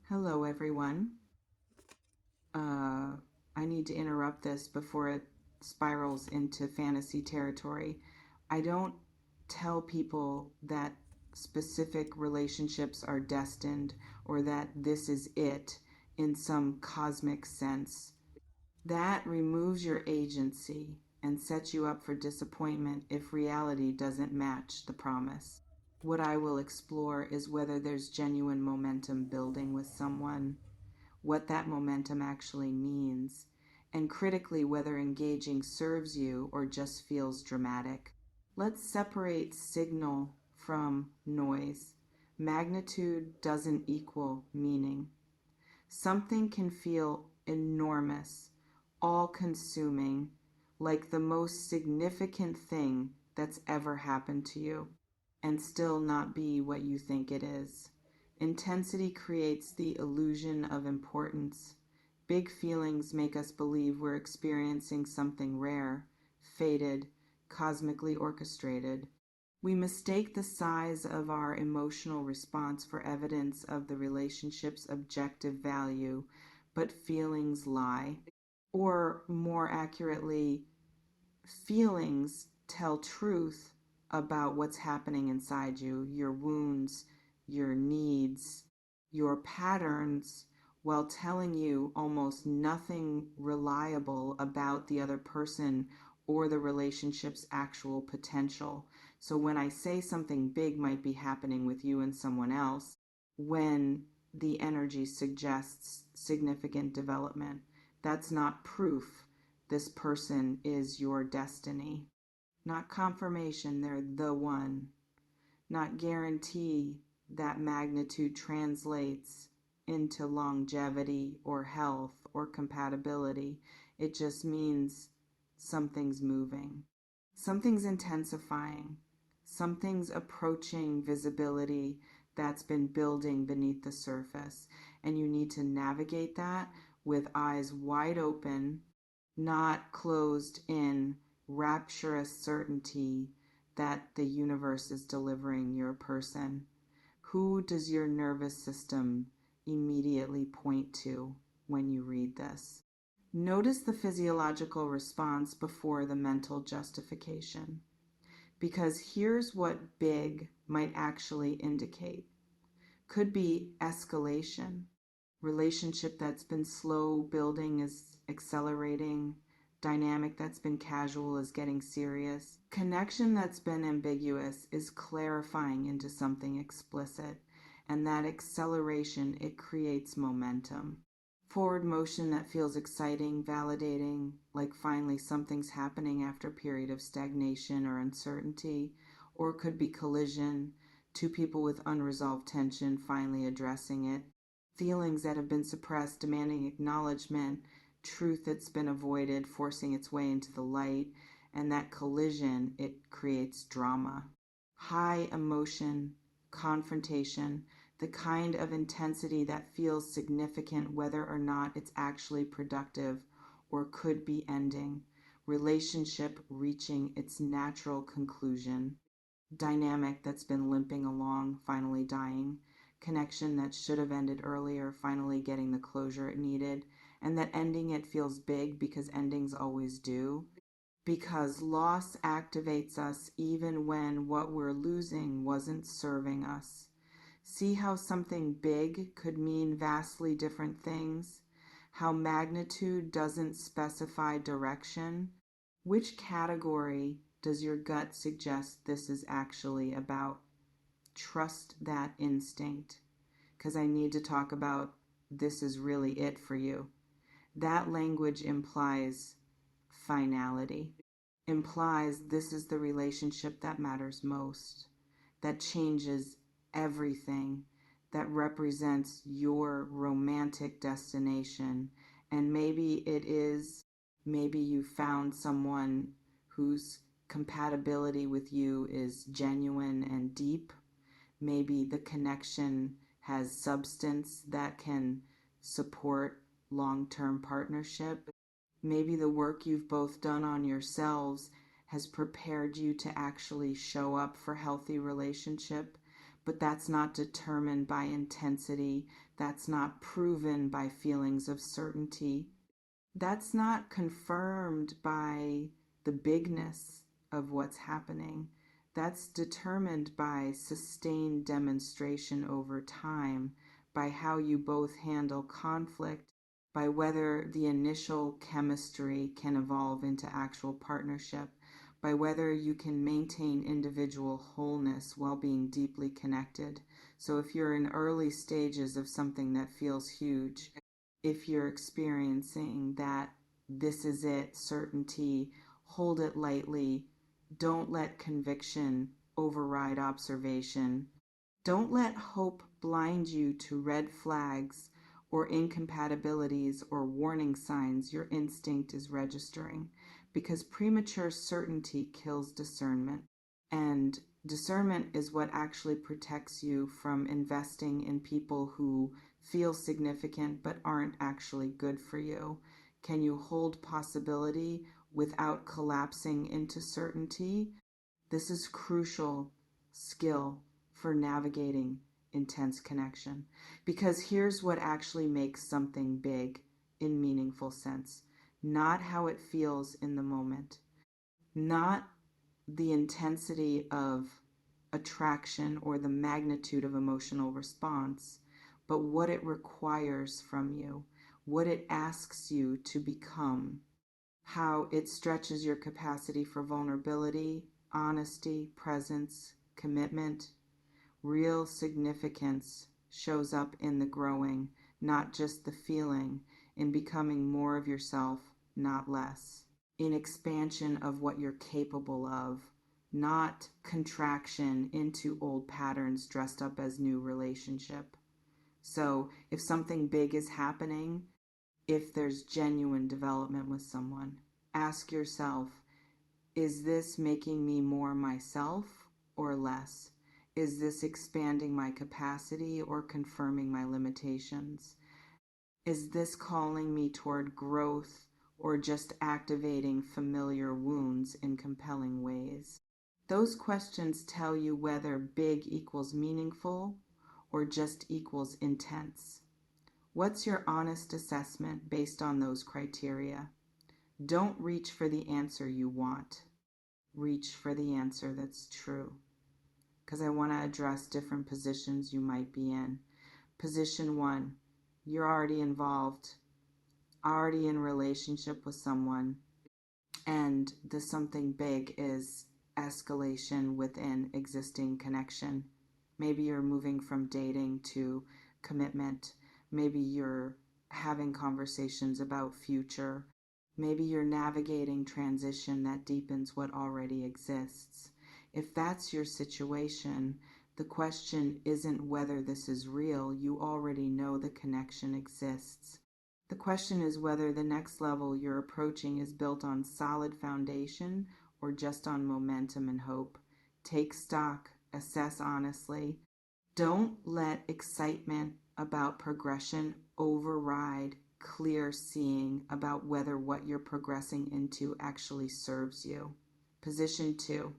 Hello, everyone. I need to interrupt this before it spirals into fantasy territory. I don't tell people that specific relationships are destined or that this is it in some cosmic sense. That removes your agency and sets you up for disappointment if reality doesn't match the promise. What I will explore is whether there's genuine momentum building with someone, what that momentum actually means, and critically whether engaging serves you or just feels dramatic. Let's separate signal from noise. Magnitude doesn't equal meaning. Something can feel enormous, all consuming, like the most significant thing that's ever happened to you, and still not be what you think it is. Intensity creates the illusion of importance. Big feelings make us believe we're experiencing something rare, fated, cosmically orchestrated. We mistake the size of our emotional response for evidence of the relationship's objective value, but feelings lie. Or more accurately, feelings tell truth about what's happening inside you, your wounds, your needs, your patterns, while telling you almost nothing reliable about the other person or the relationship's actual potential. So when I say something big might be happening with you and someone else, when the energy suggests significant development, that's not proof this person is your destiny. Not confirmation they're the one. Not guarantee that magnitude translates into longevity or health or compatibility. It just means something's moving. Something's intensifying. Something's approaching visibility that's been building beneath the surface. And you need to navigate that with eyes wide open, not closed in rapturous certainty that the universe is delivering your person. Who does your nervous system immediately point to when you read this? Notice the physiological response before the mental justification, because here's what big might actually indicate. Could be escalation. Relationship that's been slow building is accelerating. Dynamic that's been casual is getting serious. Connection that's been ambiguous is clarifying into something explicit. And that acceleration, it creates momentum. Forward motion that feels exciting, validating, like finally something's happening after a period of stagnation or uncertainty. Or it could be collision, two people with unresolved tension finally addressing it. Feelings that have been suppressed demanding acknowledgement, truth that's been avoided forcing its way into the light, and that collision, it creates drama. High emotion, confrontation, the kind of intensity that feels significant whether or not it's actually productive or could be ending. Relationship reaching its natural conclusion. Dynamic that's been limping along, finally dying. Connection that should have ended earlier, finally getting the closure it needed. And that ending it feels big because endings always do. Because loss activates us even when what we're losing wasn't serving us. See how something big could mean vastly different things? How magnitude doesn't specify direction? Which category does your gut suggest this is actually about? Trust that instinct, because I need to talk about this is really it for you. That language implies finality, implies this is the relationship that matters most, that changes everything, that represents your romantic destination. And maybe it is, maybe you found someone whose compatibility with you is genuine and deep. Maybe the connection has substance that can support long-term partnership. Maybe the work you've both done on yourselves has prepared you to actually show up for healthy relationship, but that's not determined by intensity. That's not proven by feelings of certainty. That's not confirmed by the bigness of what's happening. That's determined by sustained demonstration over time, by how you both handle conflict, by whether the initial chemistry can evolve into actual partnership, by whether you can maintain individual wholeness while being deeply connected. So if you're in early stages of something that feels huge, if you're experiencing that this is it, certainty, hold it lightly. Don't let conviction override observation. Don't let hope blind you to red flags or incompatibilities or warning signs your instinct is registering, because premature certainty kills discernment. And discernment is what actually protects you from investing in people who feel significant but aren't actually good for you. Can you hold possibility without collapsing into certainty? This is crucial skill for navigating intense connection. Because here's what actually makes something big in meaningful sense. Not how it feels in the moment. Not the intensity of attraction or the magnitude of emotional response, but what it requires from you, what it asks you to become, how it stretches your capacity for vulnerability, honesty, presence, commitment. Real significance shows up in the growing, not just the feeling, in becoming more of yourself, not less, in expansion of what you're capable of, not contraction into old patterns dressed up as new relationship. So if something big is happening, if there's genuine development with someone, ask yourself, is this making me more myself or less? Is this expanding my capacity or confirming my limitations? Is this calling me toward growth or just activating familiar wounds in compelling ways? Those questions tell you whether big equals meaningful or just equals intense. What's your honest assessment based on those criteria? Don't reach for the answer you want. Reach for the answer that's true. Because I want to address different positions you might be in. Position 1, you're already involved, already in relationship with someone, and the something big is escalation within existing connection. Maybe you're moving from dating to commitment. Maybe you're having conversations about future. Maybe you're navigating transition that deepens what already exists. If that's your situation, the question isn't whether this is real. You already know the connection exists. The question is whether the next level you're approaching is built on solid foundation or just on momentum and hope. Take stock, assess honestly. Don't let excitement about progression override clear seeing about whether what you're progressing into actually serves you. Position 2,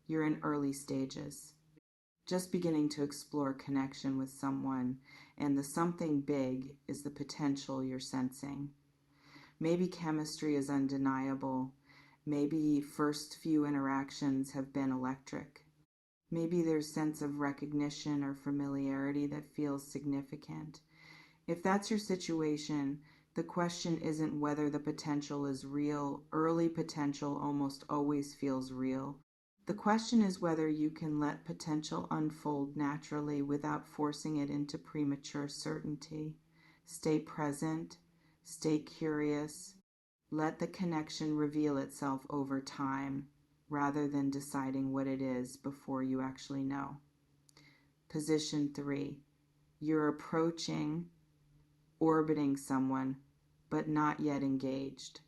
you're in early stages, just beginning to explore connection with someone, and the something big is the potential you're sensing. Maybe chemistry is undeniable. Maybe first few interactions have been electric. Maybe there's sense of recognition or familiarity that feels significant. If that's your situation, the question isn't whether the potential is real. Early potential almost always feels real. The question is whether you can let potential unfold naturally without forcing it into premature certainty. Stay present, stay curious, let the connection reveal itself over time rather than deciding what it is before you actually know. Position 3, you're approaching, orbiting someone, but not yet engaged.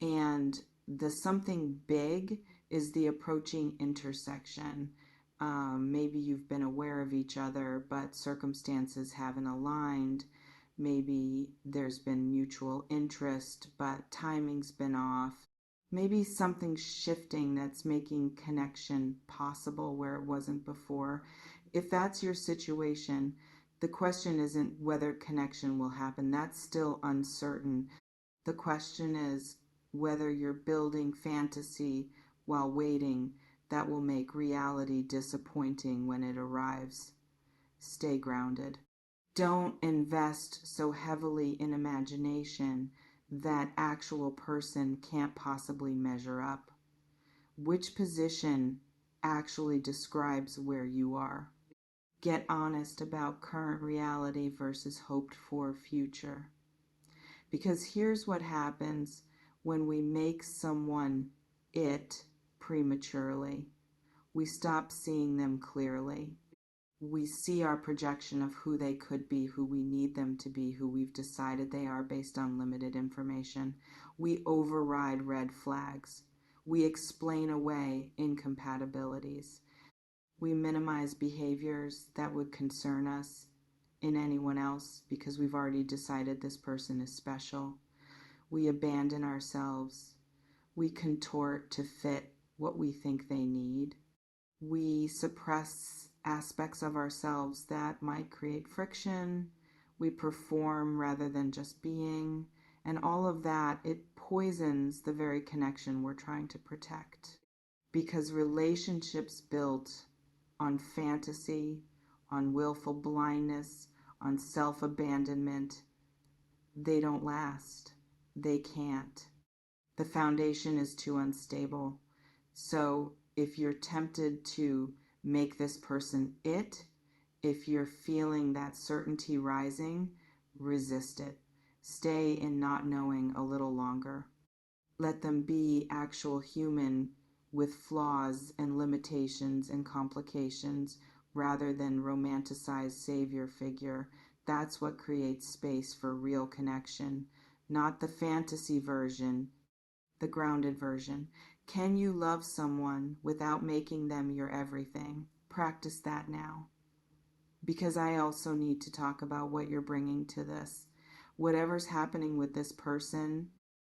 And the something big is the approaching intersection. Maybe you've been aware of each other, but circumstances haven't aligned. Maybe there's been mutual interest, but timing's been off. Maybe something shifting that's making connection possible where it wasn't before. If that's your situation, the question isn't whether connection will happen. That's still uncertain. The question is whether you're building fantasy while waiting that will make reality disappointing when it arrives. Stay grounded. Don't invest so heavily in imagination that actual person can't possibly measure up. Which position actually describes where you are? Get honest about current reality versus hoped for future. Because here's what happens when we make someone it prematurely. We stop seeing them clearly. We see our projection of who they could be, who we need them to be, who we've decided they are based on limited information. We override red flags. We explain away incompatibilities. We minimize behaviors that would concern us in anyone else because we've already decided this person is special. We abandon ourselves. We contort to fit what we think they need. We suppress aspects of ourselves that might create friction. We perform rather than just being. And all of that, it poisons the very connection we're trying to protect. Because relationships built on fantasy, on willful blindness, on self-abandonment, they don't last. They can't. The foundation is too unstable. So if you're tempted to make this person it, if you're feeling that certainty rising, resist it. Stay in not knowing a little longer. Let them be actual human with flaws and limitations and complications rather than romanticized savior figure. That's what creates space for real connection, not the fantasy version, the grounded version. Can you love someone without making them your everything? Practice that now. Because I also need to talk about what you're bringing to this. Whatever's happening with this person,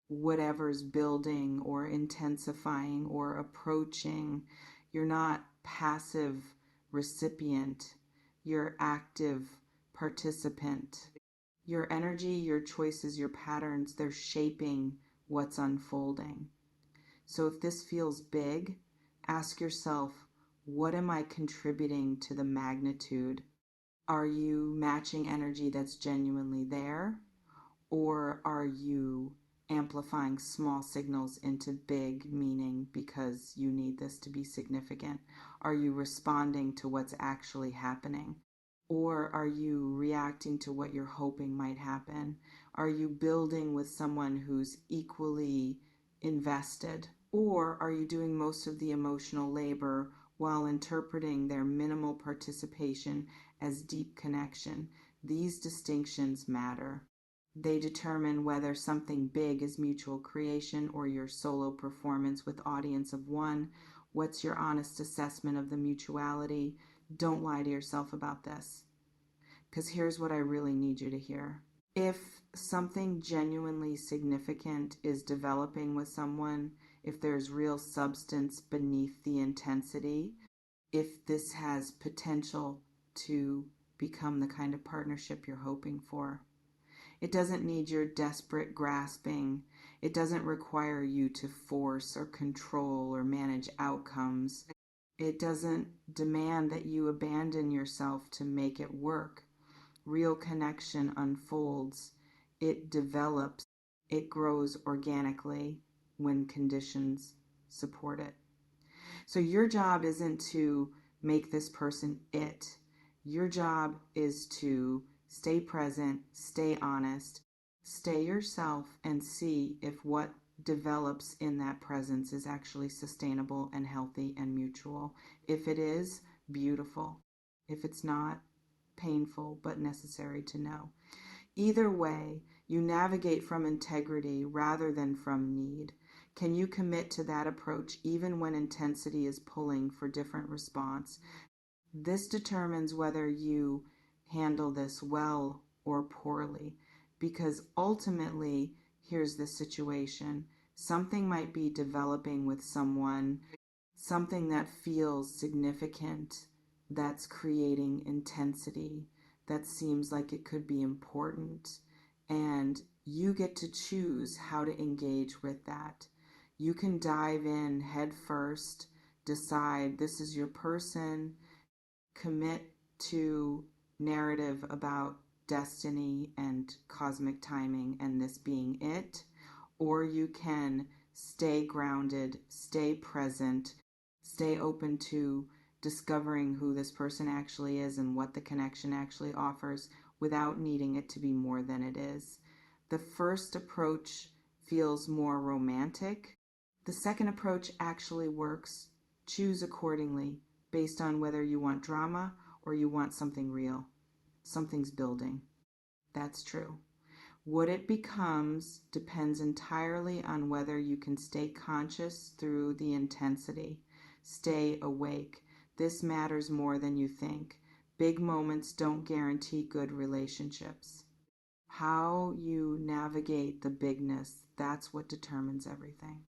whatever's building or intensifying or approaching, you're not passive recipient, you're active participant. Your energy, your choices, your patterns, they're shaping what's unfolding. So if this feels big, ask yourself, what am I contributing to the magnitude? Are you matching energy that's genuinely there? Or are you amplifying small signals into big meaning because you need this to be significant? Are you responding to what's actually happening? Or are you reacting to what you're hoping might happen? Are you building with someone who's equally invested? Or are you doing most of the emotional labor while interpreting their minimal participation as deep connection? These distinctions matter. They determine whether something big is mutual creation or your solo performance with audience of one. What's your honest assessment of the mutuality? Don't lie to yourself about this. Because here's what I really need you to hear. If something genuinely significant is developing with someone, if there's real substance beneath the intensity, if this has potential to become the kind of partnership you're hoping for, it doesn't need your desperate grasping. It doesn't require you to force or control or manage outcomes. It doesn't demand that you abandon yourself to make it work. Real connection unfolds. It develops. It grows organically when conditions support it. So your job isn't to make this person it. Your job is to stay present, stay honest, stay yourself, and see if what develops in that presence is actually sustainable and healthy and mutual. If it is, beautiful. If it's not, painful but necessary to know. Either way, you navigate from integrity rather than from need. Can you commit to that approach even when intensity is pulling for different response? This determines whether you handle this well or poorly, because ultimately, here's the situation. Something might be developing with someone, something that feels significant, that's creating intensity, that seems like it could be important. And you get to choose how to engage with that. You can dive in head first, decide this is your person, commit to narrative about destiny and cosmic timing and this being it, or you can stay grounded, stay present, stay open to discovering who this person actually is and what the connection actually offers without needing it to be more than it is. The first approach feels more romantic. The second approach actually works. Choose accordingly based on whether you want drama or you want something real. Something's building. That's true. What it becomes depends entirely on whether you can stay conscious through the intensity. Stay awake. This matters more than you think. Big moments don't guarantee good relationships. How you navigate the bigness, that's what determines everything.